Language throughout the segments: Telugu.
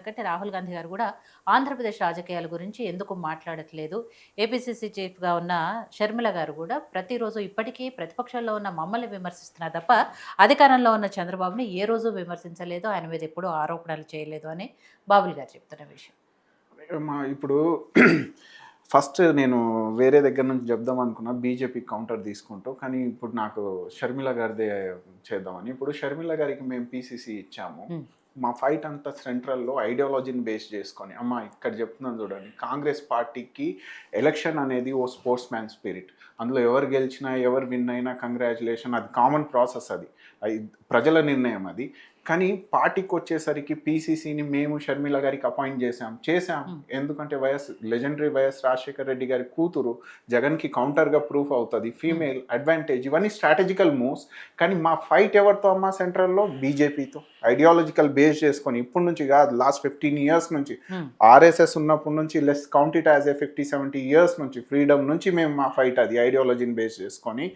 ఎందుకంటే రాహుల్ గాంధీ గారు కూడా ఆంధ్రప్రదేశ్ రాజకీయాల గురించి ఎందుకు మాట్లాడట్లేదు. ఏపీసీసీ చీఫ్గా ఉన్న షర్మిల గారు కూడా ప్రతిరోజు ఇప్పటికీ ప్రతిపక్షంలో ఉన్న మమ్మల్ని విమర్శిస్తున్నారు తప్ప అధికారంలో ఉన్న చంద్రబాబుని ఏ రోజు విమర్శించలేదు, ఆయన మీద ఎప్పుడూ ఆరోపణలు చేయలేదు అని బాబుల్ గారు చెప్తున్న విషయం. ఇప్పుడు ఫస్ట్ నేను వేరే దగ్గర నుంచి చెప్దాం అనుకున్నా, బీజేపీ కౌంటర్ తీసుకుంటూ, కానీ ఇప్పుడు నాకు షర్మిల గారిదే చేద్దామని. ఇప్పుడు షర్మిల గారికి మేము పీసీసీ ఇచ్చాము. మా ఫైట్ అంతా సెంట్రల్లో ఐడియాలజీని బేస్ చేసుకొని, అమ్మ ఇక్కడ చెప్తున్నాను చూడండి, కాంగ్రెస్ పార్టీకి ఎలక్షన్ అనేది ఓ స్పోర్ట్స్ మ్యాన్ స్పిరిట్. అందులో ఎవరు గెలిచినా ఎవరు విన్ అయినా కంగ్రాచులేషన్, అది కామన్ ప్రాసెస్, అది ప్రజల నిర్ణయం అది. కానీ పార్టీకి వచ్చేసరికి పీసీసీని మేము షర్మిల గారికి అపాయింట్ చేశాం. ఎందుకంటే లెజెండరీ వైఎస్ రాజశేఖర్ రెడ్డి గారి కూతురు జగన్కి కౌంటర్గా ప్రూఫ్ అవుతుంది, ఫీమేల్ అడ్వాంటేజ్, ఇవన్నీ స్ట్రాటజికల్ మూవ్స్. కానీ మా ఫైట్ ఎవరితో అమ్మా సెంట్రల్లో? బీజేపీతో. ఐడియాలజికల్ బేస్ చేసుకొని, ఇప్పటి నుంచి కాదు, లాస్ట్ 15 years నుంచి, ఆర్ఎస్ఎస్ ఉన్నప్పటి నుంచి, less count it as a 50-70 years నుంచి, ఫ్రీడమ్ నుంచి మేము మా ఫైట్ అది ఐడియాలజీని బేస్ చేసుకొని.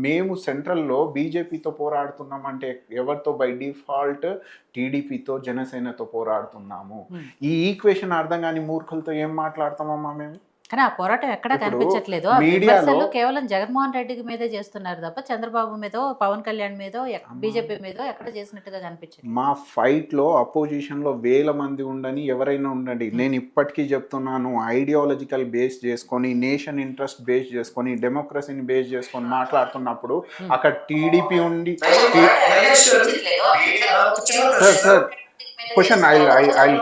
మేము సెంట్రల్లో బీజేపీతో పోరాడుతున్నామంటే ఎవరితో? బై డిఫాల్ట్ టీడీపీతో, జనసేనతో పోరాడుతున్నాము. ఈ ఈక్వేషన్ అర్థం కాని మూర్ఖులతో ఏం మాట్లాడతామమ్మా మేము? కానీ ఆ పోరాటం ఎక్కడా కనిపించట్లేదు. విమర్శలు కేవలం జగన్మోహన్ రెడ్డి మీదే చేస్తున్నారు తప్ప చంద్రబాబు మీదో, పవన్ కళ్యాణ్ మీదో, బీజేపీ మీదో ఎక్కడ చేసినట్టుగా కనిపించింది. మా ఫైట్ లో అపోజిషన్ లో 1000 మంది ఉండని, ఎవరైనా ఉండండి, నేను ఇప్పటికీ చెప్తున్నాను, ఐడియాలజికల్ బేస్ చేసుకొని, నేషన్ ఇంట్రెస్ట్ బేస్ చేసుకొని, డెమోక్రసీని బేస్ చేసుకొని మాట్లాడుతున్నప్పుడు అక్కడ టీడీపీ ఉండి sir question I'll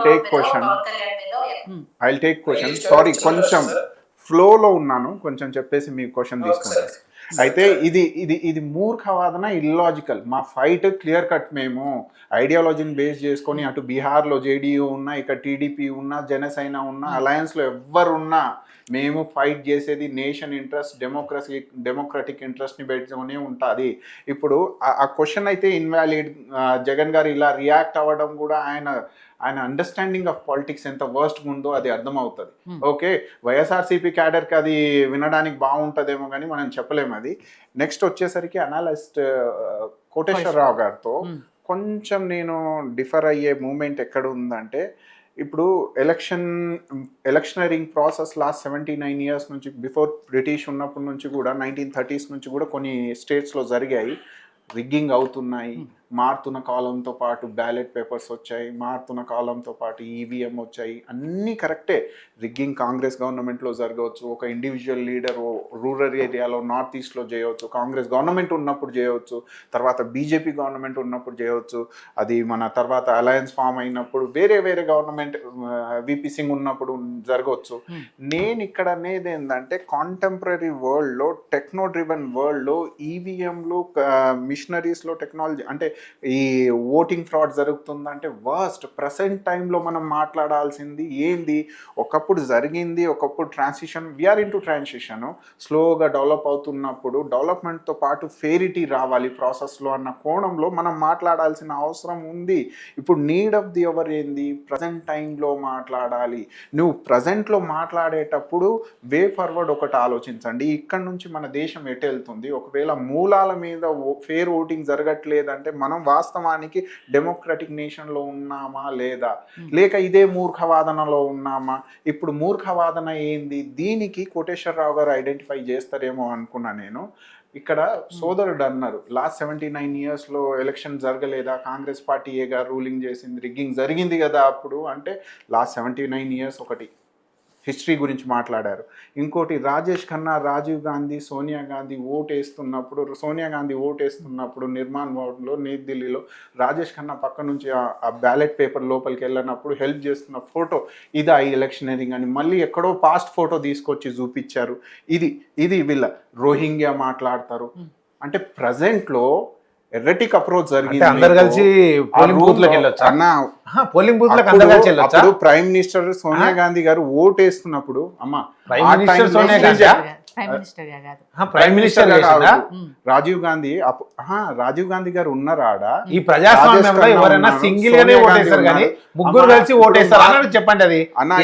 take question sorry, కొంచెం ఫ్లోలో ఉన్నాను, కొంచెం చెప్పేసి మీ క్వశ్చన్ తీసుకుంటాను. అయితే ఇది మూర్ఖవాదన, ఇల్లాజికల్. మా ఫైట్ క్లియర్ కట్. మేము ఐడియాలజీని బేస్ చేసుకొని, అటు బీహార్లో జేడీయూ ఉన్నా, ఇక్కడ టీడీపీ ఉన్నా, జనసేన ఉన్నా, అలయన్స్లో ఎవరున్నా, మేము ఫైట్ చేసేది నేషన్ ఇంట్రెస్ట్, డెమోక్రటిక్ ఇంట్రెస్ట్ని పెట్టుకునే ఉంటుంది. ఇప్పుడు ఆ క్వశ్చన్ అయితే ఇన్వాలిడ్. జగన్ గారు ఇలా రియాక్ట్ అవ్వడం కూడా ఆయన అండర్స్టాండింగ్ ఆఫ్ పాలిటిక్స్ ఎంత వర్స్ట్గా ఉందో అది అర్థమవుతుంది. ఓకే, వైఎస్ఆర్సీపీ క్యాడర్కి అది వినడానికి బాగుంటుందేమో కానీ మనం చెప్పలేము. అది నెక్స్ట్ వచ్చేసరికి అనలిస్ట్ కోటేశ్వరరావు గారితో కొంచెం నేను డిఫర్ అయ్యే మూమెంట్ ఎక్కడ ఉందంటే, ఇప్పుడు ఎలక్షనరింగ్ ప్రాసెస్ లాస్ట్ 79 years నుంచి, బిఫోర్ బ్రిటిష్ ఉన్నప్పటి నుంచి కూడా, 1930s నుంచి కూడా కొన్ని స్టేట్స్లో జరిగాయి. రిగ్గింగ్ అవుతున్నాయి. మారుతున్న కాలంతో పాటు బ్యాలెట్ పేపర్స్ వచ్చాయి, మారుతున్న కాలంతో పాటు ఈవీఎం వచ్చాయి, అన్నీ కరెక్టే. రిగ్గింగ్ కాంగ్రెస్ గవర్నమెంట్లో జరగవచ్చు, ఒక ఇండివిజువల్ లీడర్ రూరల్ ఏరియాలో నార్త్ ఈస్ట్లో చేయవచ్చు, కాంగ్రెస్ గవర్నమెంట్ ఉన్నప్పుడు చేయవచ్చు, తర్వాత బీజేపీ గవర్నమెంట్ ఉన్నప్పుడు చేయవచ్చు, అది మన తర్వాత అలయన్స్ ఫామ్ అయినప్పుడు, వేరే గవర్నమెంట్ విపి సింగ్ ఉన్నప్పుడు జరగవచ్చు. నేను ఇక్కడ అనేది ఏంటంటే, కాంటెంపరీ వరల్డ్లో, టెక్నో డ్రివెన్ వరల్డ్లో, ఈవీఎంలు, మిషనరీస్లో టెక్నాలజీ, అంటే ఈ ఓటింగ్ ఫ్రాడ్ జరుగుతుందంటే వర్స్ట్. ప్రజెంట్ టైంలో మనం మాట్లాడాల్సింది ఏంది? ఒకప్పుడు జరిగింది, ఒకప్పుడు transition, we are into transition, స్లోగా డెవలప్ అవుతున్నప్పుడు డెవలప్మెంట్తో పాటు ఫెయిరిటీ రావాలి ప్రాసెస్లో అన్న కోణంలో మనం మాట్లాడాల్సిన అవసరం ఉంది. ఇప్పుడు నీడ్ ఆఫ్ ది అవర్ ఏంది? ప్రజెంట్ టైంలో మాట్లాడాలి. నువ్వు ప్రజెంట్లో మాట్లాడేటప్పుడు వే ఫార్వర్డ్ ఒకటి ఆలోచించండి. ఇక్కడ నుంచి మన దేశం ఎటు వెళ్తుంది? ఒకవేళ మూలాల మీద ఫెయిర్ ఓటింగ్ జరగట్లేదంటే మనం వాస్తవానికి డెమోక్రటిక్ నేషన్లో ఉన్నామా లేదా, లేక ఇదే మూర్ఖవాదనలో ఉన్నామా? ఇప్పుడు మూర్ఖవాదన ఏంది? దీనికి కోటేశ్వరరావు గారు ఐడెంటిఫై చేస్తారేమో అనుకున్నా నేను. ఇక్కడ సోదరుడు అన్నారు, లాస్ట్ 79 yearsలో ఎలక్షన్ జరగలేదా, కాంగ్రెస్ పార్టీయేగా రూలింగ్ చేసింది, రిగ్గింగ్ జరిగింది కదా అప్పుడు అంటే. లాస్ట్ 79 years ఒకటి హిస్టరీ గురించి మాట్లాడారు. ఇంకోటి, రాజేష్ ఖన్నా, రాజీవ్ గాంధీ, సోనియా గాంధీ ఓటేస్తున్నప్పుడు నిర్మాణ్ వార్డులో, న్యూ ఢిల్లీలో, రాజేష్ ఖన్నా పక్క నుంచి ఆ బ్యాలెట్ పేపర్ లోపలికి వెళ్ళినప్పుడు హెల్ప్ చేస్తున్న ఫోటో, ఇదా ఈ ఎలక్షనరింగ్ అని మళ్ళీ ఎక్కడో పాస్ట్ ఫోటో తీసుకొచ్చి చూపించారు. ఇది వీళ్ళ రోహింగ్యా మాట్లాడతారు. అంటే ప్రజెంట్లో ఎర్రటిక్ అప్రోచ్ జరిగింది. అందరు కలిసి పోలింగ్ బూత్ లోకి వెళ్ళొచ్చు అన్న, పోలింగ్ బూత్ లోకి అందరు కలిసి వెళ్ళొచ్చు. ప్రైమ్ మినిస్టర్ సోనియా గాంధీ గారు ఓటేస్తున్నప్పుడు, అమ్మ prime minister Sonia Gandhi prime minister గా కాదు. ప్రైమ్ మినిస్టర్ గా కాదు. ఉమ్. రాజీవ్ గాంధీ రాజీవ్ గాంధీ గారు ఉన్నారా? ఈ ప్రజాస్వామ్యంలో ఎవరైనా సింగిల్ గానే ఓటేస్తారు కానీ ముగ్గురు కలిసి ఓటేస్తారు అన్నది చెప్పండి. అది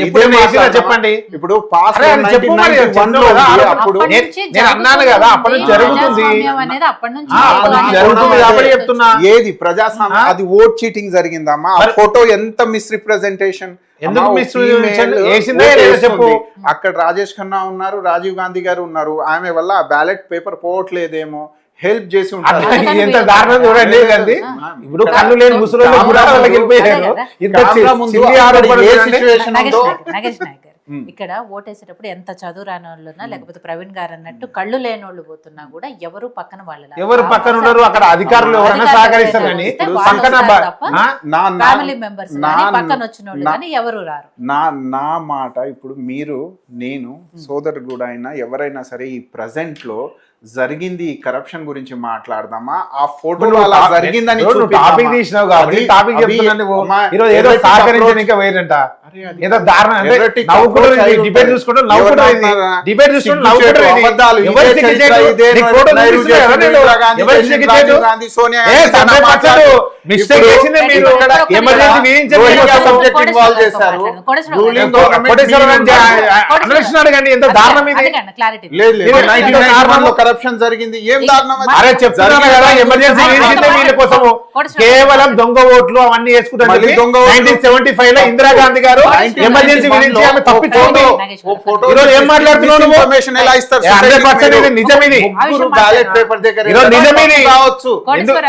ఎప్పుడైనా వేసినా చెప్పండి. ఇప్పుడు అరే అది చెప్పు మరి, చెప్పు కదా. అప్పుడు అప్పటి నుంచి నేను అన్నాను కదా, అప్పటి నుంచి జరుగుతుంది. ప్రజాస్వామ్యం అనేది అప్పటి నుంచి అప్పటి నుంచి జరుగుతుంది కాబట్టి చెప్తున్నా. ఏది ప్రజాస్వామ్యం? అది ఓట్ చీటింగ్ జరిగిందమ్మా. ఆ ఫోటో ఎంత మిస్రిప్రజెంటేషన్, ఎందుకు మిస్రిప్రజెంటేషన్ వేసిందే లేదా చెప్పు. అక్కడ రాజేష్ ఖన్నా ఉన్నారు, రాజీవ్ గాంధీ గారు ఉన్నారు. ఆమె వల్ల బ్యాలెట్ పేపర్ పోవట్లేదేమో, హెల్ప్ చేసి ఉంటారు. ఎంత దారుణం చూడండి. అది ఇప్పుడు కళ్ళు లేని ముసలి కూడా వాళ్ళకి వెళ్ళిపోయారు. ఇంత చిల్లి ఆరోపణలు ఏ చూడండి. situation ఉందో. నాగేష్ నాయక్ గారు ఇక్కడ ఓటేసేటప్పుడు ఎంత చదువు రాని వాళ్ళున్నా లేకపోతే ప్రవీణ్ గారు అన్నట్టు కళ్ళు లేని వాళ్ళు పోతున్నా కూడా ఎవరు పక్కన వాళ్ళు ఎవరు పక్కన ఉండరు. అక్కడ అధికారులు ఎవరైనా సహకరిస్తారు కానీ పక్కన ఫ్యామిలీ మెంబర్స్ పక్కన వచ్చిన వాళ్ళు కానీ ఎవరు రారు. నా మాట ఇప్పుడు నేను సోదరుడు కూడా అయినా ఎవరైనా సరే ఈ ప్రజెంట్ లో జరిగింది కరప్షన్ గురించి మాట్లాడదామా? ఆ ఫోటోలో అలా జరిగిందని టాపిక్ తీసినావు కాబట్టి టాపిక్ చెప్తున్నా. నువ్వు ఈరోజు ఏదో సహకరించడానికి వేరంట, ఏదో దారుణం అంటే నవ్వుకుంటూ డిబేట్ చూసుకుంటూ నవ్వుకుంటూ డిబేట్ చూసుకుంటూ నవ్వుకుంటూ మిస్టేక్ చేసింది మీరు. అన్వేషిస్తున్నాడు కానీ ఎంత దారుణం ఇది. కరప్షన్ జరిగింది. ఏం దారుణం? అరే చెప్తున్నాను కదా, ఎమర్జెన్సీ వేసిందే వీళ్ళ కోసము. కేవలం దొంగ ఓట్లు అవన్నీ వేసుకుంటారు. 1975 లో ఇందిరాగాంధీ గారు ఎమర్జెన్సీ గురించి ఆమె తప్పించుకుంటూ ఈరోజు ఏం మాట్లాడుతున్నావు నువ్వు? 100% ఇది నిజం. ఇది బ్యాలెట్ పేపర్ దగ్గర నిజమేది కావచ్చు.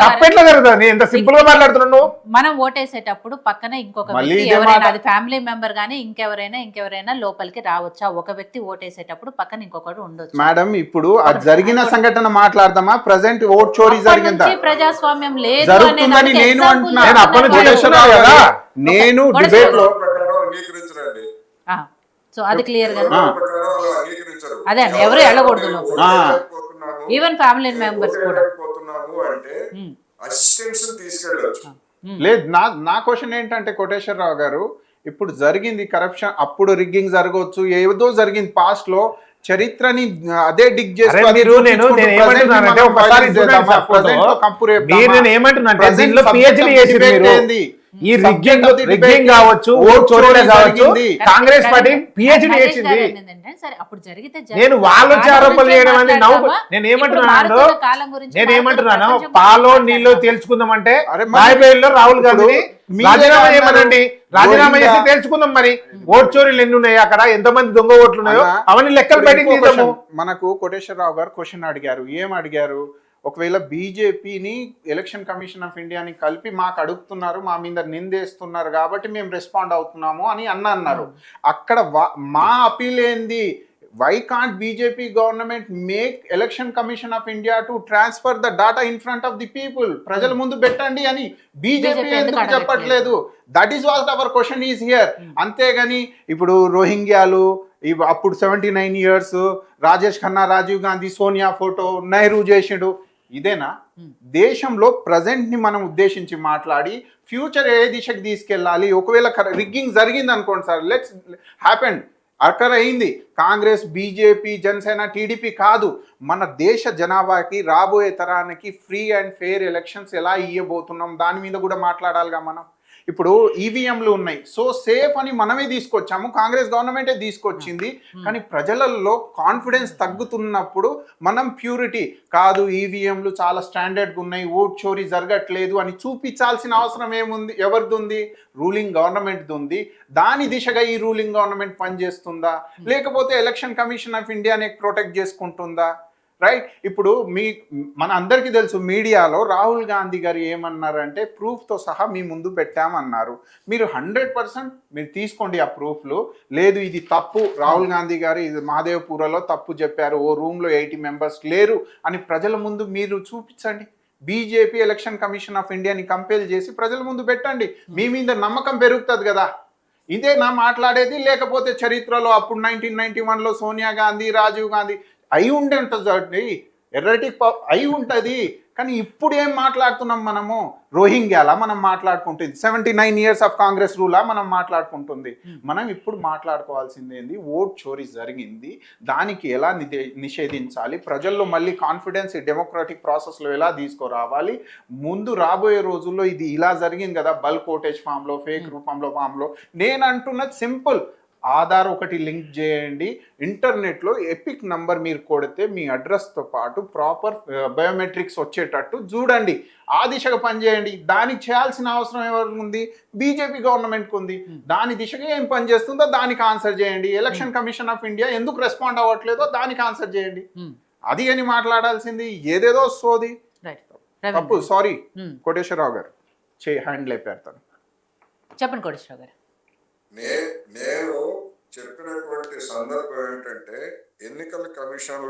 తప్పెట్లా జరుగుతుంది? ఎంత సింపుల్ గా మాట్లాడుతున్నావు. మనం ఓటేసేటప్పుడు పక్కన ఇంకొక వ్యక్తి ఎవరైనా, అది ఫ్యామిలీ మెంబర్ గానీ ఇంకెవరైనా లోపలికి రావచ్చా? ఒక వ్యక్తి ఓటేసేటప్పుడు పక్కన ఇంకొకటి ఉండొచ్చు. మేడం ఇప్పుడు జరిగిన సంఘటన మాట్లాడదామా? ప్రెసెంట్ ఓట్ చోరీ జరిగిందా? ప్రజాస్వామ్యం లేదు జరుగుతుందని నేను అంటున్నా. నేను డిబేట్ లో సో అది క్లియర్ గా అదే అండి, ఎవరు వెళ్ళకూడదు ఈవెన్ ఫ్యామిలీ మెంబర్స్ కూడా. లేదు, నా క్వశ్చన్ ఏంటంటే కోటేశ్వరరావు గారు, ఇప్పుడు జరిగింది కరప్షన్, అప్పుడు రిగ్గింగ్ జరగవచ్చు, ఏదో జరిగింది పాస్ట్ లో. చరిత్రని అదే డిగ్ చేస్తారు. ఈ రిగ్గింగ్ కావచ్చు, ఓట్ చోరీ కావచ్చు, కాంగ్రెస్ పార్టీ పిహెచ్డి చేసింది. నేను వాళ్ళు వచ్చి ఆరోపణలు చేయడం అనేది నేనేమంటున్నాను పాలో నీళ్ళు తేల్చుకుందామంటే రాయబేల్లో రాహుల్ గాంధీని రాజీనామా చేయమనండి. రాజీనామా చేసి తేల్చుకుందాం. మరి ఓట్ చోరీలు ఎన్ని ఉన్నాయి, అక్కడ ఎంతమంది దొంగ ఓట్లు ఉన్నాయో అవన్నీ లెక్కలు బయటకు తీద్దాము. మనకు కోటేశ్వరరావు గారు క్వశ్చన్ అడిగారు. ఏం అడిగారు? ఒకవేళ బీజేపీని ఎలక్షన్ కమిషన్ ఆఫ్ ఇండియాని కలిపి మాకు అడుగుతున్నారు, మా మీద నిందేస్తున్నారు కాబట్టి మేము రెస్పాండ్ అవుతున్నాము అని అన్నారు. అక్కడ మా అపీల్ ఏంది? Why can't BJP government make election commission of India to transfer the data in front of the people? ప్రజల ముందు పెట్టండి అని బీజేపీ ఎందుకు చెప్పట్లేదు? That is what our question is here. అంతేగాని ఇప్పుడు రోహింగ్యాలు అప్పుడు 79 years రాజేష్ ఖన్నా, రాజీవ్ గాంధీ, సోనియా ఫోటో, నెహ్రూ చేసిండు, ఇదేనా? దేశంలో ప్రజెంట్ ని మనం ఉద్దేశించి మాట్లాడి ఫ్యూచర్ ఏ దిశకి తీసుకెళ్ళాలి. ఒకవేళ రిగ్గింగ్ జరిగింది అనుకోండి సార్, లెట్స్ హ్యాపెన్, అక్కడ అయింది. కాంగ్రెస్, బీజేపీ, జనసేన, టీడీపీ కాదు, మన దేశ జనాభాకి రాబోయే తరానికి ఫ్రీ అండ్ ఫెయిర్ ఎలక్షన్స్ ఎలా ఇవ్వబోతున్నాం దాని మీద కూడా మాట్లాడాలిగా మనం. ఇప్పుడు ఈవీఎంలు ఉన్నాయి, సో సేఫ్ అని మనమే తీసుకొచ్చాము, కాంగ్రెస్ గవర్నమెంటే తీసుకొచ్చింది. కానీ ప్రజలలో కాన్ఫిడెన్స్ తగ్గుతున్నప్పుడు మనం ప్యూరిటీ కాదు, ఈవీఎంలు చాలా స్టాండర్డ్గా ఉన్నాయి, ఓట్ చోరీ జరగట్లేదు అని చూపించాల్సిన అవసరం ఏముంది? ఎవరిది ఉంది? రూలింగ్ గవర్నమెంట్ది ఉంది. దాని దిశగా ఈ రూలింగ్ గవర్నమెంట్ పనిచేస్తుందా, లేకపోతే ఎలక్షన్ కమిషన్ ఆఫ్ ఇండియాని ప్రొటెక్ట్ చేసుకుంటుందా? రైట్. ఇప్పుడు మన అందరికీ తెలుసు, మీడియాలో రాహుల్ గాంధీ గారు ఏమన్నారంటే ప్రూఫ్తో సహా మీ ముందు పెట్టామన్నారు. మీరు 100% మీరు తీసుకోండి ఆ ప్రూఫ్లు. లేదు ఇది తప్పు, రాహుల్ గాంధీ గారు ఇది మహాదేవ్పురలో తప్పు చెప్పారు, ఓ రూమ్లో 80 members లేరు అని ప్రజల ముందు మీరు చూపించండి. బీజేపీ ఎలక్షన్ కమిషన్ ఆఫ్ ఇండియాని కంపేల్ చేసి ప్రజల ముందు పెట్టండి. మీ మీద నమ్మకం పెరుగుతుంది కదా. ఇదే నా మాట్లాడేది. లేకపోతే చరిత్రలో అప్పుడు 1991లో సోనియా గాంధీ, రాజీవ్ గాంధీ అయి ఉండే ఉంటుంది. ఎర్రటిక్ అయి ఉంటుంది. కానీ ఇప్పుడు ఏం మాట్లాడుతున్నాం మనము? రోహింగ్యాలా మనం మాట్లాడుకుంటుంది? 79 years ఆఫ్ కాంగ్రెస్ రూలా మనం మాట్లాడుకుంటుంది? మనం ఇప్పుడు మాట్లాడుకోవాల్సింది ఏంది? ఓట్ చోరీ జరిగింది, దానికి ఎలా నిషేధించాలి, ప్రజల్లో మళ్ళీ కాన్ఫిడెన్స్ ఈ డెమోక్రాటిక్ ప్రాసెస్లో ఎలా తీసుకురావాలి, ముందు రాబోయే రోజుల్లో ఇది ఇలా జరిగింది కదా బల్క్ ఓటేజ్ ఫామ్లో, ఫేక్ ఫామ్లో. నేను అంటున్నది సింపుల్, ఆధార్ ఒకటి లింక్ చేయండి, ఇంటర్నెట్లో ఎపిక్ నంబర్ మీరు కొడితే మీ అడ్రస్తో పాటు ప్రాపర్ బయోమెట్రిక్స్ వచ్చేటట్టు చూడండి, ఆ దిశగా పనిచేయండి. దానికి చేయాల్సిన అవసరం ఎవరికి ఉంది? బీజేపీ గవర్నమెంట్కి ఉంది. దాని దిశగా ఏం పని చేస్తుందో దానికి ఆన్సర్ చేయండి. ఎలక్షన్ కమిషన్ ఆఫ్ ఇండియా ఎందుకు రెస్పాండ్ అవ్వట్లేదో దానికి ఆన్సర్ చేయండి. అది అని మాట్లాడాల్సింది ఏదేదో సోది తప్పు. సారీ కోటేశ్వరరావు గారు, హ్యాండ్ లేపారు తను. చెప్పండి కోటేశ్వరరావు గారు. నేను చెప్పినటువంటి సందర్భం ఏంటంటే ఎన్నికల కమిషన్